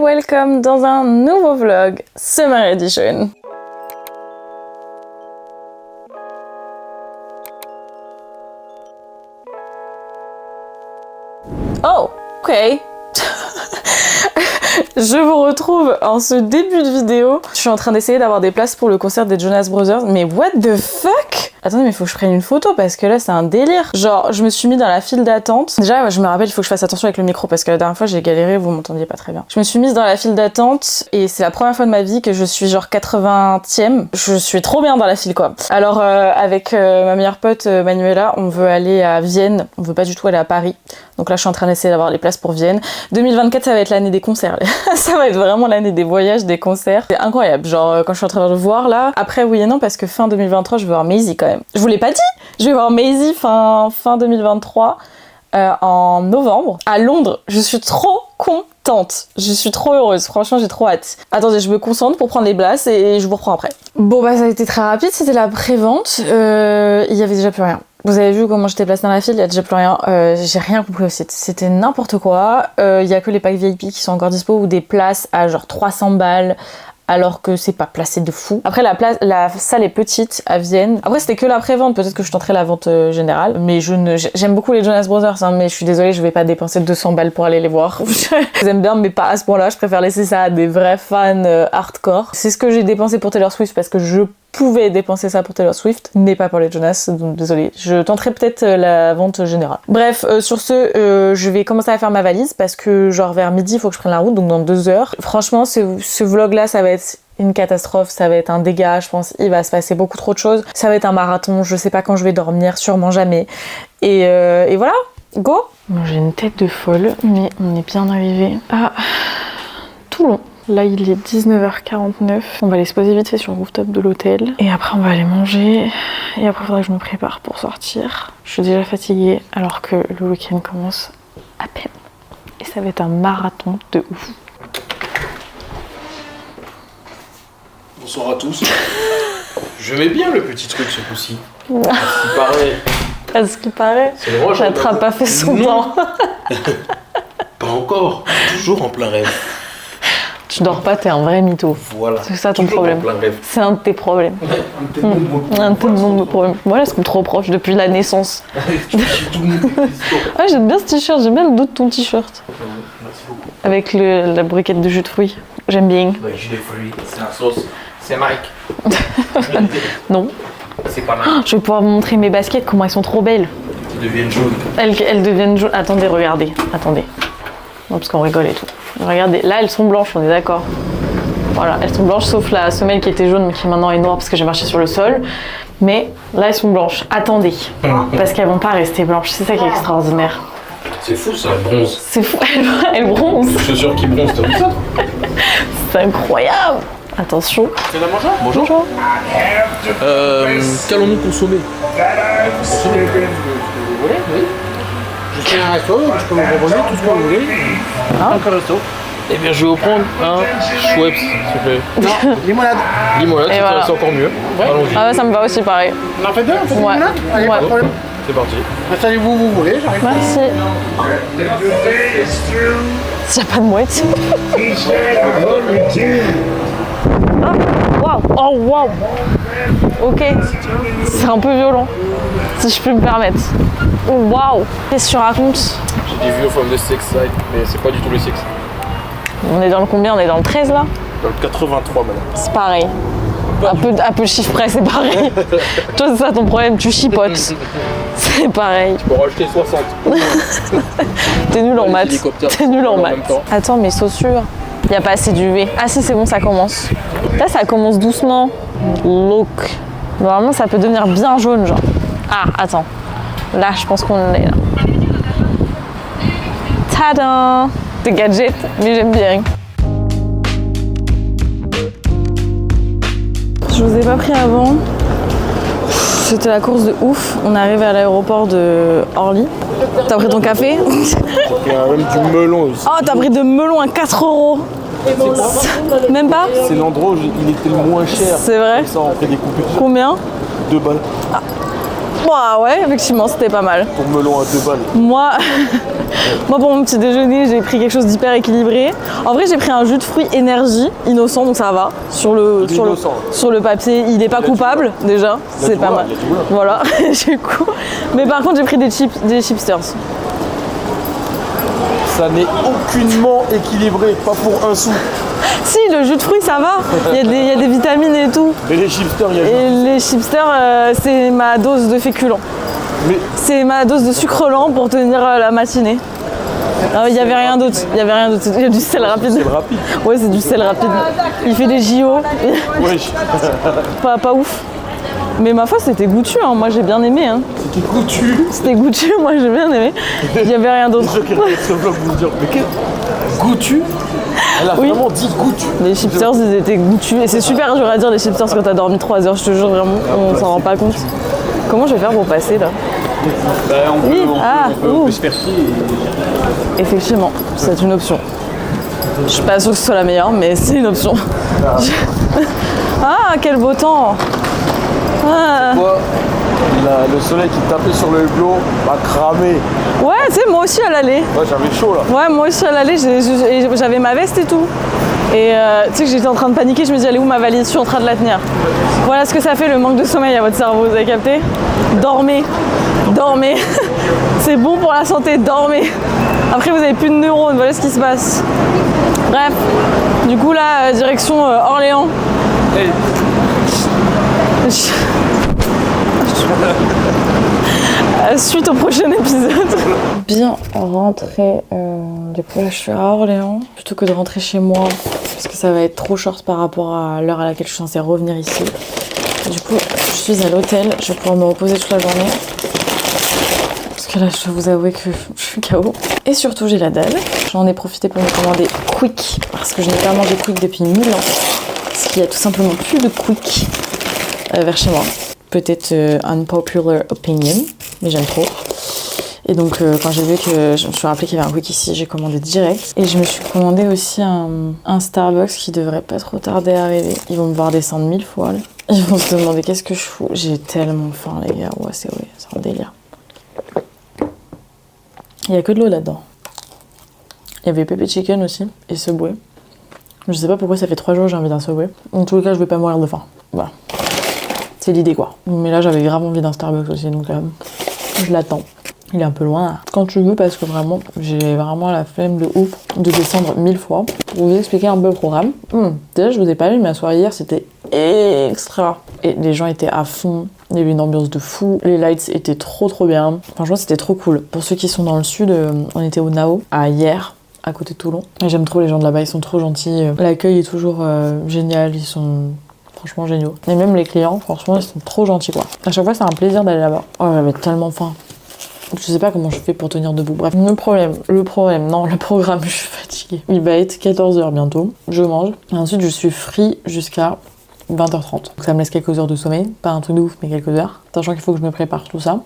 welcome dans un nouveau vlog Summer Edition. Oh, ok. Je vous retrouve en ce début de vidéo. Je suis en train d'essayer d'avoir des places pour le concert des Jonas Brothers. Mais what the fuck? Attendez, mais faut que je prenne une photo parce que là c'est un délire. Genre, je me suis mis dans la file d'attente. Déjà, je me rappelle, il faut que je fasse attention avec le micro parce que la dernière fois j'ai galéré, vous m'entendiez pas très bien. Je me suis mise dans la file d'attente et c'est la première fois de ma vie que je suis genre 80e. Je suis trop bien dans la file quoi. Alors, avec ma meilleure pote Manuela, on veut aller à Vienne. On veut pas du tout aller à Paris. Donc là, je suis en train d'essayer d'avoir les places pour Vienne. 2024, ça va être l'année des concerts. Ça va être vraiment l'année des voyages, des concerts. C'est incroyable. Genre, quand je suis en train de voir là. Après, oui et non, parce que fin 2023, je vais voir Maisy quand même. Je vous l'ai pas dit. Je vais voir Maisy fin 2023 en novembre à Londres. Je suis trop contente. Je suis trop heureuse. Franchement, j'ai trop hâte. Attendez, je me concentre pour prendre les places et je vous reprends après. Bon, bah, ça a été très rapide. C'était la pré-vente. Il y avait déjà plus rien. Vous avez vu comment j'étais placée dans la file, il y a déjà plus rien. J'ai rien compris au site. C'était n'importe quoi. Il y a que les packs VIP qui sont encore dispo ou des places à genre 300 balles. Alors que c'est pas placé de fou. Après la salle est petite à Vienne. Après c'était que la pré-vente, peut-être que je tenterai la vente générale. Mais j'aime beaucoup les Jonas Brothers, hein, mais je suis désolée, je vais pas dépenser 200 balles pour aller les voir. J'aime bien, mais pas à ce point-là. Je préfère laisser ça à des vrais fans hardcore. C'est ce que j'ai dépensé pour Taylor Swift parce que je pouvais dépenser ça pour Taylor Swift, mais pas pour les Jonas, donc désolée. Je tenterai peut-être la vente générale. Bref, sur ce, je vais commencer à faire ma valise parce que genre vers midi, il faut que je prenne la route, donc dans 2 heures. Franchement, ce vlog-là, ça va être une catastrophe, ça va être un dégât, je pense. Il va se passer beaucoup trop de choses. Ça va être un marathon, je sais pas quand je vais dormir, sûrement jamais. Et voilà, go! Bon, j'ai une tête de folle, mais on est bien arrivé à Toulon. Là, il est 19h49. On va aller se poser vite fait sur le rooftop de l'hôtel. Et après, on va aller manger. Et après, il faudra que je me prépare pour sortir. Je suis déjà fatiguée alors que le week-end commence à peine. Et ça va être un marathon de ouf. Bonsoir à tous. Je mets bien le petit truc ce coup-ci. À ce qui paraît. À ce qui paraît, j'attrape pas fait son temps. Pas encore. Toujours en plein rêve. Tu dors pas, t'es un vrai mytho. Voilà. C'est ça ton toujours problème. En plein rêve. C'est un de tes problèmes. Ouais, un de tes nombreux problèmes. Voilà ce qu'on te reproche depuis la naissance. Tout le monde. Ouais, j'aime bien ce t-shirt, j'aime bien le dos de ton t-shirt. Merci beaucoup. Avec la briquette de jus de fruits. J'aime bien. Bah, jus de fruits, c'est la sauce. C'est Mike. Non. C'est pas mal. Je vais pouvoir vous montrer mes baskets, comment elles sont trop belles. Qui deviennent jaunes. Elles deviennent jaunes. Attendez, regardez. Attendez. Non, parce qu'on rigole et tout. Regardez, là elles sont blanches, on est d'accord. Voilà, elles sont blanches sauf la semelle qui était jaune mais qui maintenant est noire parce que j'ai marché sur le sol. Mais là elles sont blanches. Attendez, parce qu'elles vont pas rester blanches. C'est ça qui est extraordinaire. C'est fou ça, elles bronzent. C'est fou, elles bronzent. Les chaussures qui bronzent, t'as vu ça? C'est incroyable. Attention. C'est la manger? Bonjour. Qu'allons-nous consommer? Consommer. Vous voulez? Oui. Je suis un resto, je peux vous proposer tout ce que vous voulez. Ah. Un resto. Eh bien, je vais vous prendre un Schweppes, s'il vous plaît. Non, limonade. Limonade, voilà. C'est encore mieux. Ouais. Allons-y. Ah ouais, ça me va aussi pareil. On en fait deux, on fait une limonade? Allez, pas de problème. C'est parti. Installez-vous où vous voulez, j'arrive. Merci. S'il n'y a pas de mouette. Waouh! Oh waouh! Ok, c'est un peu violent, si je peux me permettre. Oh waouh! Qu'est-ce que tu racontes? J'ai des vues from the sex side, mais c'est pas du tout le sexe. On est dans le combien? On est dans le 13 là? Dans le 83, madame. C'est pareil. Un peu de chiffre près, c'est pareil. Toi, c'est ça ton problème, tu chipotes. C'est pareil. Pour rajouter 60. T'es nul en maths. T'es nul en maths. Attends, mes chaussures. Il n'y a pas assez d'UV. Ah si, c'est bon, ça commence. Là, ça commence doucement. Look. Normalement, ça peut devenir bien jaune, genre. Ah, attends. Là, je pense qu'on est là. Tada! Des gadgets, mais j'aime bien. Je vous ai pas pris avant. C'était la course de ouf. On est arrivé à l'aéroport de Orly. T'as pris ton café? Il y a même du melon aussi. Oh, t'as pris de melon à 4 €. Même pas? C'est l'endroit où il était le moins cher. C'est vrai? Ça, on fait des coupures. Combien? 2 balles. Ah. Wow, ouais, effectivement, c'était pas mal. Ton melon à 2 balles. Moi, pour mon petit déjeuner, j'ai pris quelque chose d'hyper équilibré. En vrai, j'ai pris un jus de fruits énergie, innocent, donc ça va. Sur le papier, il n'est pas coupable, déjà. C'est pas mal. Voilà, du coup. Mais par contre, j'ai pris des chipsters. Ça n'est aucunement équilibré, pas pour un sou. Si, le jus de fruits, ça va. Il y a des vitamines et tout. Mais les chipsters, il y a Et les chipsters, c'est ma dose de féculents. Mais c'est ma dose de sucre lent pour tenir la matinée. Il n'y avait rien d'autre. Il y a du sel rapide. c'est rapide. Ouais, c'est du sel rapide. Il fait des JO. Wesh. pas ouf. Mais ma foi, c'était goûtu, hein. Moi j'ai bien aimé. Hein. C'était goûtu. C'était goûtu, moi j'ai bien aimé. Il n'y avait rien d'autre. Les gens qui regardent ce vlog vont se dire, mais quel goûtu. Elle a vraiment dit goûtu. Les chipsters, ils étaient goûtus. Et c'est super dur à dire les chipsters quand t'as dormi 3 heures, je te jure vraiment, on s'en rend pas compte. Comment je vais faire pour passer là? On peut se faire chier. Effectivement, c'est une option. Je suis pas sûre que ce soit la meilleure, mais c'est une option. Ah, quel beau temps! Ah. Le soleil qui tapait sur le hublot m'a cramé. Ouais, tu sais, moi aussi à l'aller. Ouais, j'avais chaud là. Ouais, moi aussi à l'aller, j'avais ma veste et tout. Et tu sais que j'étais en train de paniquer, je me dis, elle est où ma valise? Je suis en train de la tenir. Voilà ce que ça fait le manque de sommeil à votre cerveau, vous avez capté? Dormez, dormez. C'est bon pour la santé, dormez. Après, vous avez plus de neurones, voilà ce qui se passe. Bref, du coup là, direction Orléans. Hey. Suite au prochain épisode. Bien rentré. Du coup là je suis à Orléans plutôt que de rentrer chez moi parce que ça va être trop short par rapport à l'heure à laquelle je suis censée revenir ici. Du coup je suis à l'hôtel, je vais pouvoir me reposer toute la journée. Parce que là je dois vous avouer que je suis KO. Et surtout j'ai la dalle. J'en ai profité pour me commander Quick parce que je n'ai pas mangé Quick depuis 1000 ans. Parce qu'il y a tout simplement plus de Quick vers chez moi. Peut-être unpopular opinion, mais j'aime trop. Et donc quand j'ai vu que je me suis rappelé qu'il y avait un Quick ici, j'ai commandé direct. Et je me suis commandé aussi un Starbucks qui devrait pas trop tarder à arriver. Ils vont me voir descendre 1000 fois là. Ils vont se demander qu'est-ce que je fous. J'ai tellement faim les gars, ouais c'est un délire. Il y a que de l'eau là-dedans. Il y avait Pepe Chicken aussi et Subway. Je sais pas pourquoi ça fait 3 jours que j'ai envie d'un Subway. En tous les cas je vais pas mourir de faim. Voilà. C'est l'idée quoi. Mais là j'avais grave envie d'un Starbucks aussi donc je l'attends. Il est un peu loin quand tu veux parce que vraiment j'ai vraiment la flemme de ouf de descendre 1000 fois. Pour vous expliquer un peu le programme. Déjà je vous ai pas vu, ma soirée hier c'était extra. Et les gens étaient à fond. Il y avait une ambiance de fou. Les lights étaient trop bien. Franchement c'était trop cool. Pour ceux qui sont dans le sud, on était au Nao à hier. À côté de Toulon. Et j'aime trop les gens de là-bas, ils sont trop gentils. L'accueil est toujours génial, ils sont franchement géniaux. Et même les clients, franchement, ils sont trop gentils quoi. À chaque fois, c'est un plaisir d'aller là-bas. Oh, j'avais tellement faim. Je sais pas comment je fais pour tenir debout. Bref, le programme, je suis fatiguée. Il va être 14h bientôt. Je mange. Et ensuite, je suis free jusqu'à 20h30. Donc ça me laisse quelques heures de sommeil. Pas un truc de ouf, mais quelques heures. Sachant qu'il faut que je me prépare tout ça.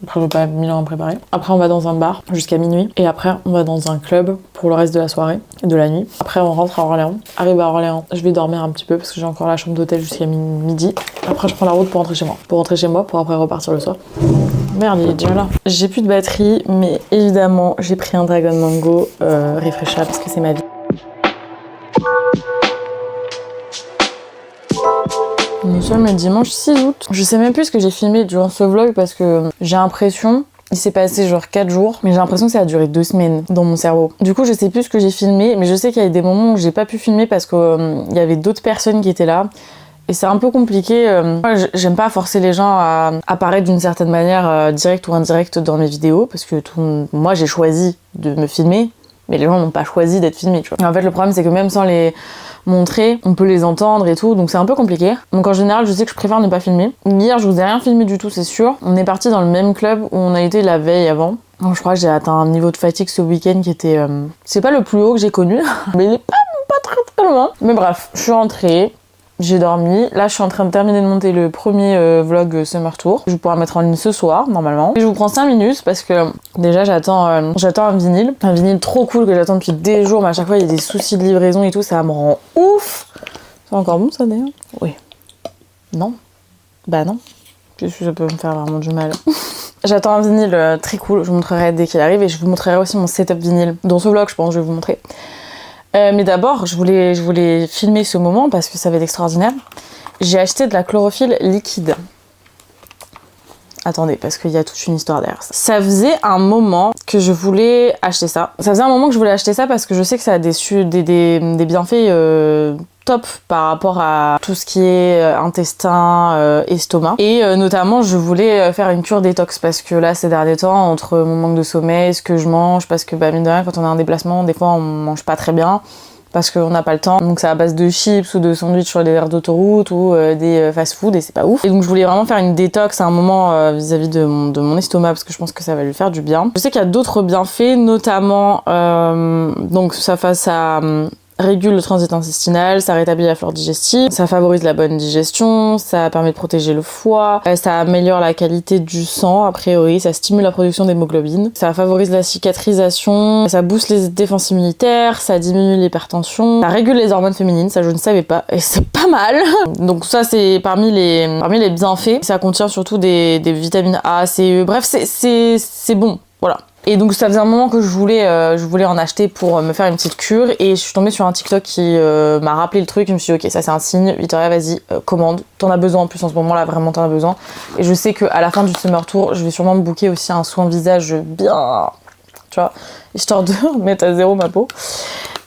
Après, je n'ai pas 1000 ans à me préparer. Après, on va dans un bar jusqu'à minuit. Et après, on va dans un club pour le reste de la soirée et de la nuit. Après, on rentre à Orléans. Arrive à Orléans, je vais dormir un petit peu parce que j'ai encore la chambre d'hôtel jusqu'à midi. Après, je prends la route pour rentrer chez moi. Pour après repartir le soir. Merde, il est déjà là. J'ai plus de batterie, mais évidemment, j'ai pris un Dragon Mango refreshable parce que c'est ma vie. Nous sommes le dimanche 6 août. Je sais même plus ce que j'ai filmé durant ce vlog parce que j'ai l'impression, il s'est passé genre 4 jours, mais j'ai l'impression que ça a duré 2 semaines dans mon cerveau. Du coup, je sais plus ce que j'ai filmé, mais je sais qu'il y a des moments où j'ai pas pu filmer parce que y avait d'autres personnes qui étaient là. Et c'est un peu compliqué. Moi, j'aime pas forcer les gens à apparaître d'une certaine manière, directe ou indirecte dans mes vidéos, parce que moi j'ai choisi de me filmer, mais les gens n'ont pas choisi d'être filmés, tu vois. Et en fait, le problème c'est que même sans les montrer, on peut les entendre et tout, donc c'est un peu compliqué. Donc en général, je sais que je préfère ne pas filmer. Hier, je vous ai rien filmé du tout, c'est sûr. On est parti dans le même club où on a été la veille avant. Donc, je crois que j'ai atteint un niveau de fatigue ce week-end qui était... C'est pas le plus haut que j'ai connu, mais il est pas très loin. Mais bref, je suis rentrée. J'ai dormi. Là, je suis en train de terminer de monter le premier vlog Summer Tour. Je vais pouvoir mettre en ligne ce soir, normalement. Et je vous prends 5 minutes parce que déjà, j'attends un vinyle. Un vinyle trop cool que j'attends depuis des jours, mais à chaque fois, il y a des soucis de livraison et tout. Ça me rend ouf. C'est encore bon, ça, d'ailleurs? Oui. Non. Bah non. Ça peut me faire vraiment du mal. J'attends un vinyle très cool, je vous montrerai dès qu'il arrive et je vous montrerai aussi mon setup vinyle. Dans ce vlog, je pense, je vais vous montrer. Mais d'abord, je voulais filmer ce moment parce que ça va être extraordinaire. J'ai acheté de la chlorophylle liquide. Attendez, parce qu'il y a toute une histoire derrière ça. Ça faisait un moment que je voulais acheter ça. Ça faisait un moment que je voulais acheter ça parce que je sais que ça a des bienfaits top par rapport à tout ce qui est intestin, estomac. Et notamment, je voulais faire une cure détox parce que là, ces derniers temps, entre mon manque de sommeil, ce que je mange, parce que mine de rien, quand on a un déplacement, des fois, on mange pas très bien. Parce qu'on n'a pas le temps, donc c'est à base de chips ou de sandwichs sur les aires d'autoroute ou des fast-food et c'est pas ouf. Et donc je voulais vraiment faire une détox à un moment vis-à-vis de mon estomac parce que je pense que ça va lui faire du bien. Je sais qu'il y a d'autres bienfaits, notamment donc ça régule le transit intestinal, ça rétablit la flore digestive, ça favorise la bonne digestion, ça permet de protéger le foie, ça améliore la qualité du sang a priori, ça stimule la production d'hémoglobine, ça favorise la cicatrisation, ça booste les défenses immunitaires, ça diminue l'hypertension, ça régule les hormones féminines, ça je ne savais pas et c'est pas mal. Donc ça c'est parmi les bienfaits, ça contient surtout des vitamines A, C, E, bref c'est bon, voilà. Et donc ça faisait un moment que je voulais en acheter pour me faire une petite cure et je suis tombée sur un TikTok qui m'a rappelé le truc. Je me suis dit ok, ça c'est un signe, Victoria vas-y commande, t'en as besoin en plus en ce moment là, vraiment t'en as besoin. Et je sais qu'à la fin du Summer Tour je vais sûrement me booker aussi un soin visage bien, tu vois, histoire de remettre à zéro ma peau.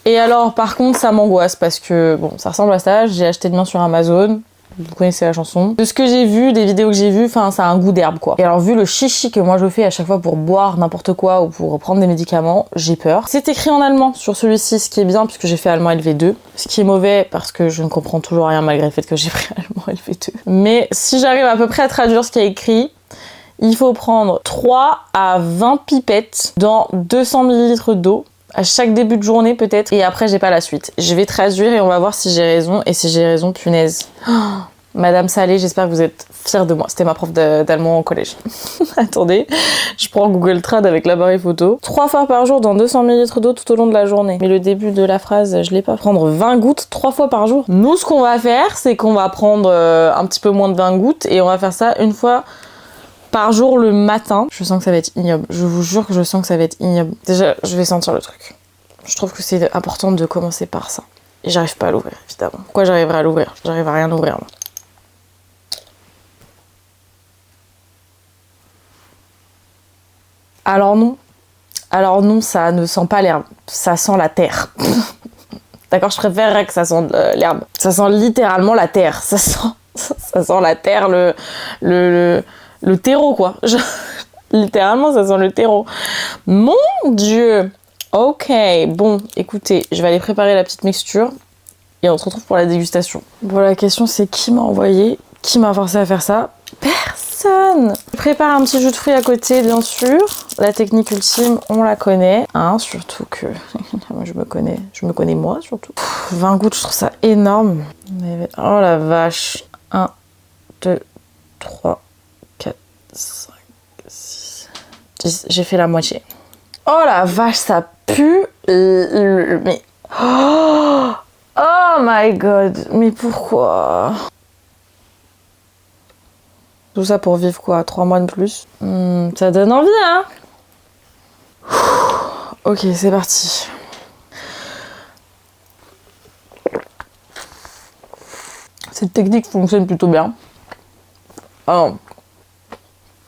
Et alors par contre ça m'angoisse parce que bon ça ressemble à ça, j'ai acheté le mien sur Amazon. Vous connaissez la chanson. De ce que j'ai vu, des vidéos que j'ai vues, enfin ça a un goût d'herbe quoi. Et alors vu le chichi que moi je fais à chaque fois pour boire n'importe quoi ou pour prendre des médicaments, j'ai peur. C'est écrit en allemand sur celui-ci, ce qui est bien puisque j'ai fait allemand LV2. Ce qui est mauvais parce que je ne comprends toujours rien malgré le fait que j'ai pris allemand LV2. Mais si j'arrive à peu près à traduire ce qui est écrit, il faut prendre 3 à 20 pipettes dans 200 ml d'eau. À chaque début de journée peut-être, et après j'ai pas la suite. Je vais traduire et on va voir si j'ai raison, et si j'ai raison, punaise. Oh, Madame Salé, j'espère que vous êtes fière de moi. C'était ma prof d'allemand au collège. Attendez, je prends Google Trad avec l'appareil photo. 3 fois par jour dans 200 ml d'eau tout au long de la journée. Mais le début de la phrase, je l'ai pas. Prendre 20 gouttes 3 fois par jour. Nous, ce qu'on va faire, c'est qu'on va prendre un petit peu moins de 20 gouttes, et on va faire ça une fois par jour le matin. Je sens que ça va être ignoble. Je vous jure que je sens que ça va être ignoble. Déjà, je vais sentir le truc. Je trouve que c'est important de commencer par ça. Et j'arrive pas à l'ouvrir, évidemment. Pourquoi j'arriverai à l'ouvrir? J'arrive à rien ouvrir, moi. Alors non, ça ne sent pas l'herbe. Ça sent la terre. D'accord, je préférerais que ça sente l'herbe. Ça sent littéralement la terre. Ça sent la terre, le terreau, quoi. Littéralement, ça sent le terreau. Mon Dieu! Ok, bon, écoutez, je vais aller préparer la petite mixture et on se retrouve pour la dégustation. Bon, la question c'est qui m'a envoyé? Qui m'a forcé à faire ça? Personne! Je prépare un petit jus de fruits à côté, bien sûr. La technique ultime, on la connaît. Hein, surtout que je me connais moi, surtout. 20 gouttes, je trouve ça énorme. Oh la vache. 1, 2, 3, 4, 5, 6, 10. J'ai fait la moitié. Oh la vache, ça pue. Mais... Oh my god. Mais pourquoi? Tout ça pour vivre quoi? 3 mois de plus? Ça donne envie, hein? Ok, c'est parti. Cette technique fonctionne plutôt bien. Oh.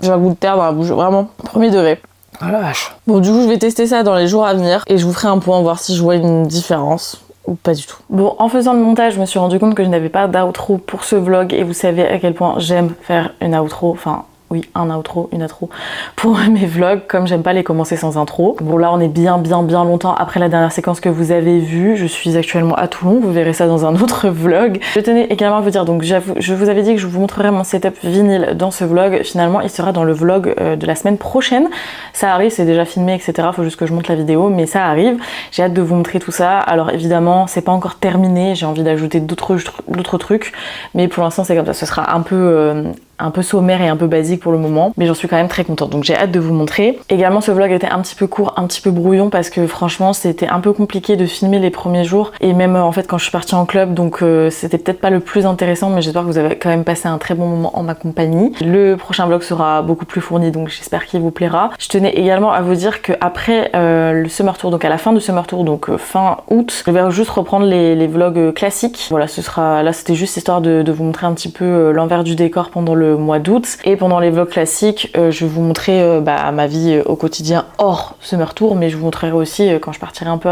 J'ai un goût de terre dans la bouche, vraiment. Premier degré. Oh la vache. Bon, du coup, je vais tester ça dans les jours à venir et je vous ferai un point, voir si je vois une différence ou pas du tout. Bon, en faisant le montage, je me suis rendu compte que je n'avais pas d'outro pour ce vlog et vous savez à quel point j'aime faire une outro, enfin... Oui, un outro, une intro pour mes vlogs, comme j'aime pas les commencer sans intro. Bon là on est bien longtemps après la dernière séquence que vous avez vue. Je suis actuellement à Toulon, vous verrez ça dans un autre vlog. Je tenais également à vous dire, donc je vous avais dit que je vous montrerai mon setup vinyle dans ce vlog. Finalement il sera dans le vlog de la semaine prochaine. Ça arrive, c'est déjà filmé etc, faut juste que je monte la vidéo, mais ça arrive. J'ai hâte de vous montrer tout ça. Alors évidemment c'est pas encore terminé, j'ai envie d'ajouter d'autres trucs, mais pour l'instant c'est comme ça, ce sera un peu un peu sommaire et un peu basique pour le moment, mais j'en suis quand même très contente, donc j'ai hâte de vous montrer. Également ce vlog était un petit peu court, un petit peu brouillon, parce que franchement c'était un peu compliqué de filmer les premiers jours, et même en fait quand je suis partie en club, donc c'était peut-être pas le plus intéressant, mais j'espère que vous avez quand même passé un très bon moment en ma compagnie. Le prochain vlog sera beaucoup plus fourni, donc j'espère qu'il vous plaira. Je tenais également à vous dire qu'après le Summer Tour, donc à la fin du Summer Tour, donc fin août, je vais juste reprendre les vlogs classiques. Voilà, ce sera là, c'était juste histoire de vous montrer un petit peu l'envers du décor pendant le mois d'août, et pendant les vlogs classiques je vais vous montrer ma vie au quotidien hors Summer Tour, mais je vous montrerai aussi quand je partirai un peu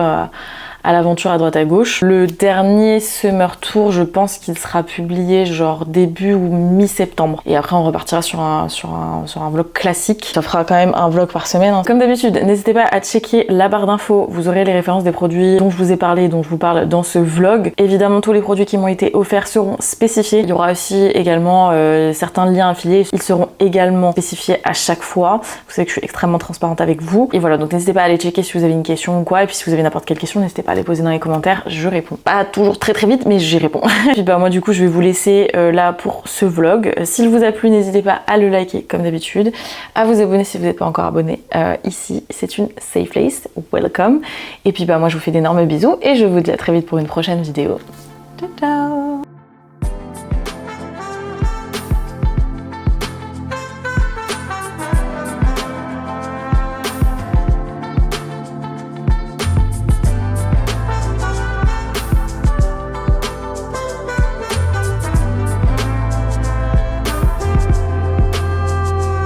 à l'aventure à droite à gauche. Le dernier Summer Tour, je pense qu'il sera publié genre début ou mi-septembre. Et après on repartira sur un vlog classique. Ça fera quand même un vlog par semaine, hein. Comme d'habitude, n'hésitez pas à checker la barre d'infos. Vous aurez les références des produits dont je vous ai parlé, dont je vous parle dans ce vlog. Évidemment, tous les produits qui m'ont été offerts seront spécifiés. Il y aura aussi également certains liens affiliés. Ils seront également spécifiés à chaque fois. Vous savez que je suis extrêmement transparente avec vous. Et voilà, donc n'hésitez pas à aller checker si vous avez une question ou quoi. Et puis si vous avez n'importe quelle question, n'hésitez pas à les poser dans les commentaires, je réponds. Pas toujours très vite, mais j'y réponds. Puis moi du coup je vais vous laisser là pour ce vlog. S'il vous a plu, n'hésitez pas à le liker comme d'habitude, à vous abonner si vous n'êtes pas encore abonné. Ici c'est une safe place, welcome. Et puis moi je vous fais d'énormes bisous et je vous dis à très vite pour une prochaine vidéo. Ciao ciao.